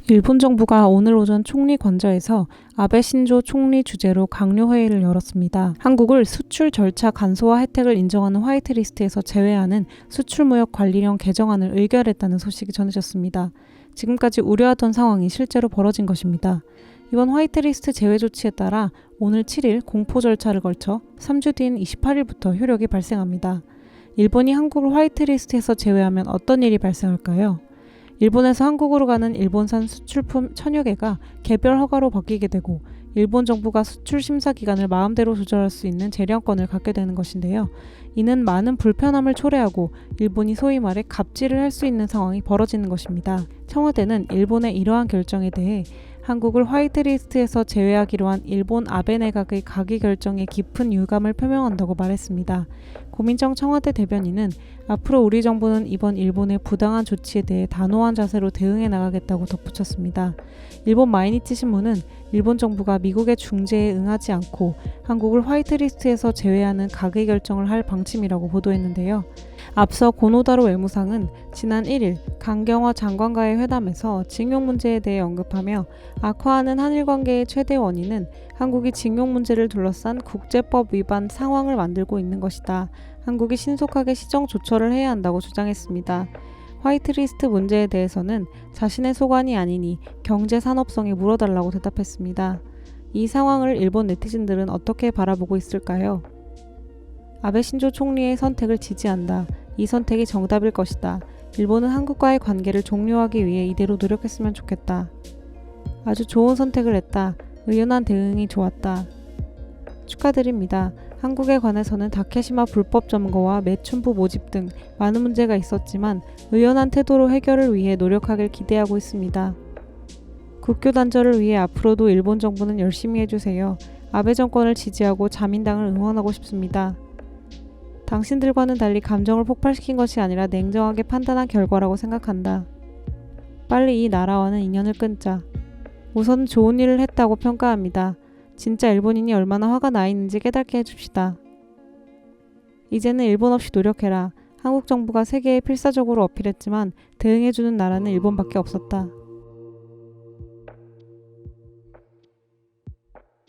일본 정부가 오늘 오전 총리 관저에서 아베 신조 총리 주재로 강요 회의를 열었습니다. 한국을 수출 절차 간소화 혜택을 인정하는 화이트리스트에서 제외하는 수출무역 관리령 개정안을 의결했다는 소식이 전해졌습니다. 지금까지 우려하던 상황이 실제로 벌어진 것입니다. 이번 화이트리스트 제외 조치에 따라 오늘 7일 공포 절차를 걸쳐 3주 뒤인 28일부터 효력이 발생합니다. 일본이 한국을 화이트리스트에서 제외하면 어떤 일이 발생할까요? 일본에서 한국으로 가는 일본산 수출품 1000여 개가 개별 허가로 바뀌게 되고 일본 정부가 수출 심사 기간을 마음대로 조절할 수 있는 재량권을 갖게 되는 것인데요. 이는 많은 불편함을 초래하고 일본이 소위 말해 갑질을 할 수 있는 상황이 벌어지는 것입니다. 청와대는 일본의 이러한 결정에 대해 한국을 화이트리스트에서 제외하기로 한 일본 아베 내각의 가기 결정에 깊은 유감을 표명한다고 말했습니다. 고민정 청와대 대변인은 앞으로 우리 정부는 이번 일본의 부당한 조치에 대해 단호한 자세로 대응해 나가겠다고 덧붙였습니다. 일본 마이니치 신문은 일본 정부가 미국의 중재에 응하지 않고 한국을 화이트리스트에서 제외하는 가기 결정을 할 방침이라고 보도했는데요. 앞서 고노다로 외무상은 지난 1일 강경화 장관과의 회담에서 징용 문제에 대해 언급하며 악화하는 한일 관계의 최대 원인은 한국이 징용 문제를 둘러싼 국제법 위반 상황을 만들고 있는 것이다. 한국이 신속하게 시정 조처를 해야 한다고 주장했습니다. 화이트리스트 문제에 대해서는 자신의 소관이 아니니 경제 산업성에 물어달라고 대답했습니다. 이 상황을 일본 네티즌들은 어떻게 바라보고 있을까요? 아베 신조 총리의 선택을 지지한다. 이 선택이 정답일 것이다. 일본은 한국과의 관계를 종료하기 위해 이대로 노력했으면 좋겠다. 아주 좋은 선택을 했다. 의연한 대응이 좋았다. 축하드립니다. 한국에 관해서는 다케시마 불법 점거와 매춘부 모집 등 많은 문제가 있었지만 의연한 태도로 해결을 위해 노력하길 기대하고 있습니다. 국교 단절을 위해 앞으로도 일본 정부는 열심히 해주세요. 아베 정권을 지지하고 자민당을 응원하고 싶습니다. 당신들과는 달리 감정을 폭발시킨 것이 아니라 냉정하게 판단한 결과라고 생각한다. 빨리 이 나라와는 인연을 끊자. 우선 좋은 일을 했다고 평가합니다. 진짜 일본인이 얼마나 화가 나 있는지 깨닫게 해줍시다. 이제는 일본 없이 노력해라. 한국 정부가 세계에 필사적으로 어필했지만 대응해주는 나라는 일본밖에 없었다.